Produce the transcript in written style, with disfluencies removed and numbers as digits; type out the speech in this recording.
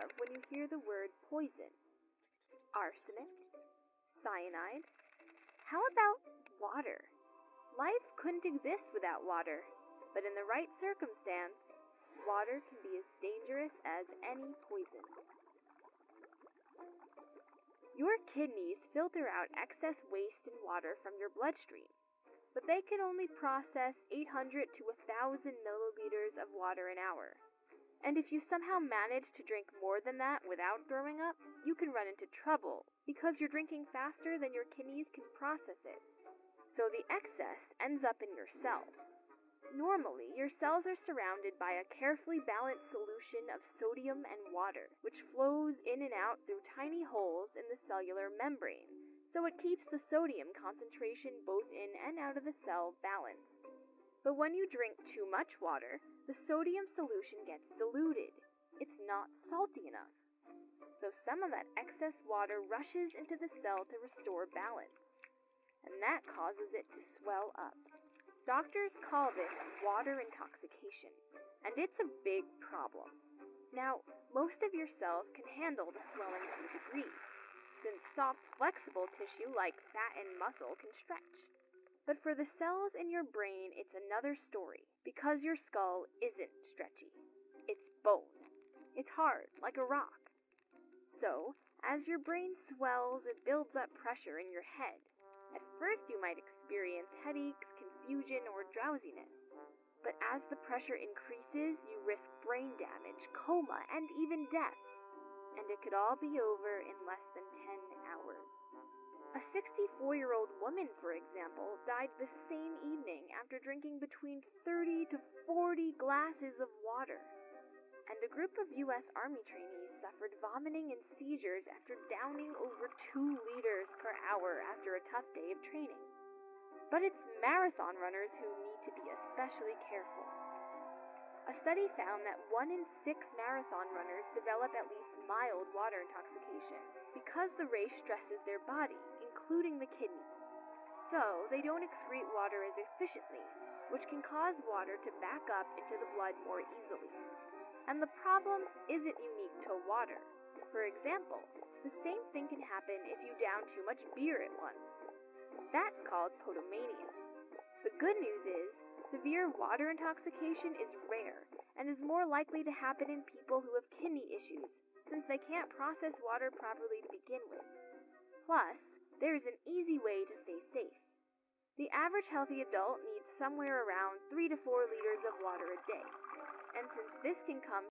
of when you hear the word poison? Arsenic? Cyanide? How about water? Life couldn't exist without water, but in the right circumstance, water can be as dangerous as any poison. Your kidneys filter out excess waste and water from your bloodstream, but they can only process 800 to 1,000 milliliters of water an hour. And if you somehow manage to drink more than that without throwing up, you can run into trouble because you're drinking faster than your kidneys can process it. So the excess ends up in your cells. Normally, your cells are surrounded by a carefully balanced solution of sodium and water, which flows in and out through tiny holes in the cellular membrane, so it keeps the sodium concentration both in and out of the cell balanced. But when you drink too much water, the sodium solution gets diluted. It's not salty enough. So some of that excess water rushes into the cell to restore balance, and that causes it to swell up. Doctors call this water intoxication, and it's a big problem. Now, most of your cells can handle the swelling to a degree, since soft, flexible tissue like fat and muscle can stretch. But for the cells in your brain, it's another story, because your skull isn't stretchy. It's bone. It's hard, like a rock. So, as your brain swells, it builds up pressure in your head. At first you might experience headaches, confusion, or drowsiness. But as the pressure increases, you risk brain damage, coma, and even death. And it could all be over in less than 10 hours. A 64-year-old woman, for example, died the same evening after drinking between 30 to 40 glasses of water. And a group of U.S. Army trainees suffered vomiting and seizures after downing over 2 liters per hour after a tough day of training. But it's marathon runners who need to be especially careful. A study found that 1 in 6 marathon runners develop at least mild water intoxication because the race stresses their body, including the kidneys. So they don't excrete water as efficiently, which can cause water to back up into the blood more easily. And the problem isn't unique to water. For example, the same thing can happen if you down too much beer at once. That's called potomania. The good news is, severe water intoxication is rare and is more likely to happen in people who have kidney issues, since they can't process water properly to begin with. Plus, there is an easy way to stay safe. The average healthy adult needs somewhere around 3 to 4 liters of water a day. And since this can come